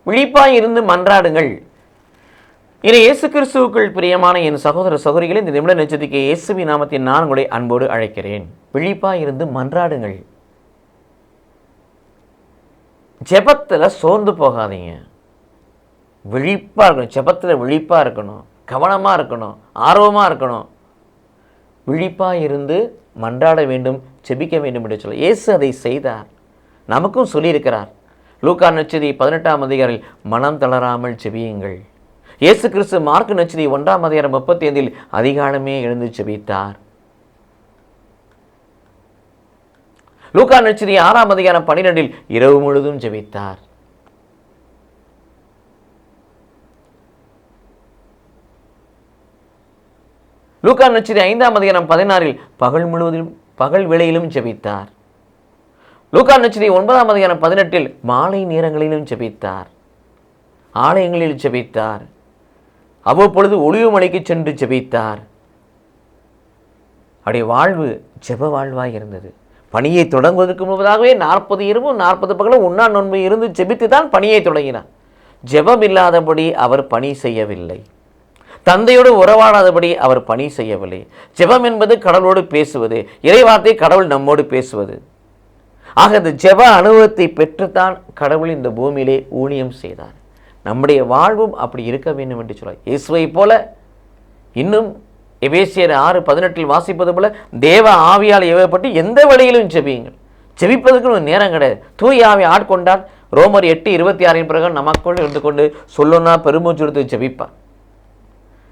விழிப்பாய் இருந்து மன்றாடுங்கள். இயேசு கிறிஸ்துவுக்குள் பிரியமான என் சகோதர சகோதரிகளை, இந்த நிமிட நட்சத்திரக்கு இயேசுவின் நாமத்தில் நான் உங்களை அன்போடு அழைக்கிறேன். விழிப்பாய் இருந்து மன்றாடுங்கள். ஜெபத்தில் சோர்ந்து போகாதீங்க. விழிப்பாக இருக்கணும். ஜெபத்தில் விழிப்பாக இருக்கணும், கவனமாக இருக்கணும், ஆர்வமாக இருக்கணும். விழிப்பாக இருந்து மன்றாட வேண்டும், ஜெபிக்க வேண்டும் என்று சொல்ல இயேசு அதை செய்தார். நமக்கும் சொல்லியிருக்கிறார். லூக்கா நற்செய்தி 18ஆம் அதிகாரில் மனம் தளராமல் ஜெபியுங்கள். இயேசு கிறிஸ்து மார்க்கு நற்செய்தி 1ஆம் அதிகாரம் 35 அதிகாலமே எழுந்து ஜெபித்தார். லூக்கா நற்செய்தி 6ஆம் அதிகாரம் 12 இரவு முழுதும் ஜெபித்தார். லூக்கா நற்செய்தி 5ஆம் அதிகாரம் 16 பகல் வேளையிலும் ஜெபித்தார். லூக்கா நற்செய்தி 9ஆம் அதிகாரம் 18 மாலை நேரங்களிலும் ஜெபித்தார். ஆலயங்களில் ஜெபித்தார். அவ்வப்பொழுது ஒளிவு மலைக்கு சென்று ஜெபித்தார். அவருடைய வாழ்வு ஜெப வாழ்வாய் இருந்தது. பணியை தொடங்குவதற்கு முன்பதாகவே 40 இரவும் 40 பகலும் உண்ணா நோன்பு இருந்து ஜெபித்து தான் பணியை தொடங்கினார். ஜெபம் இல்லாதபடி அவர் பணி செய்யவில்லை. தந்தையோடு உறவாடாதபடி அவர் பணி செய்யவில்லை. ஜெபம் என்பது கடவுளோடு பேசுவது, இறைவார்த்தை கடவுள் நம்மோடு பேசுவது. ஆக இந்த ஜெப அனுபவத்தை பெற்றுத்தான் கடவுள் இந்த பூமியிலே ஊழியம் செய்தார். நம்முடைய வாழ்வும் அப்படி இருக்க வேண்டும் என்று சொல்றார். இயேசுவை போல இன்னும் எபேசியர் 6:18 வாசிப்பது போல தேவ ஆவியால் ஏவப்பட்டு எந்த வழியிலும் ஜெபியுங்கள். ஜெபிப்பதற்கு ஒரு நேரம் கிடையாது. தூய ஆவி ஆட்கொண்டால் ரோமர் 8:26 பிரகாரம் நமக்குள் இருந்து கொண்டு சொல்லணும்னா பெருமூச்சு எடுத்து ஜெபிப்பார்.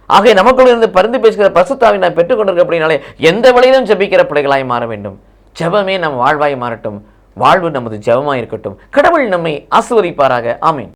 ஆகவே நமக்குள் இருந்து பரிந்து பேசுகிற பரிசுத்த நான் பெற்றுக்கொண்டிருக்க அப்படின்னாலே எந்த வழியிலும் ஜெபிக்கிற பிள்ளைகளாய் மாற வேண்டும். ஜெபமே நம் வாழ்வாய் மாறட்டும். வாழ்வு நமது ஜெபமாய் இருக்கட்டும். கடவுள் நம்மை ஆசீர்வதிப்பாராக. ஆமென்.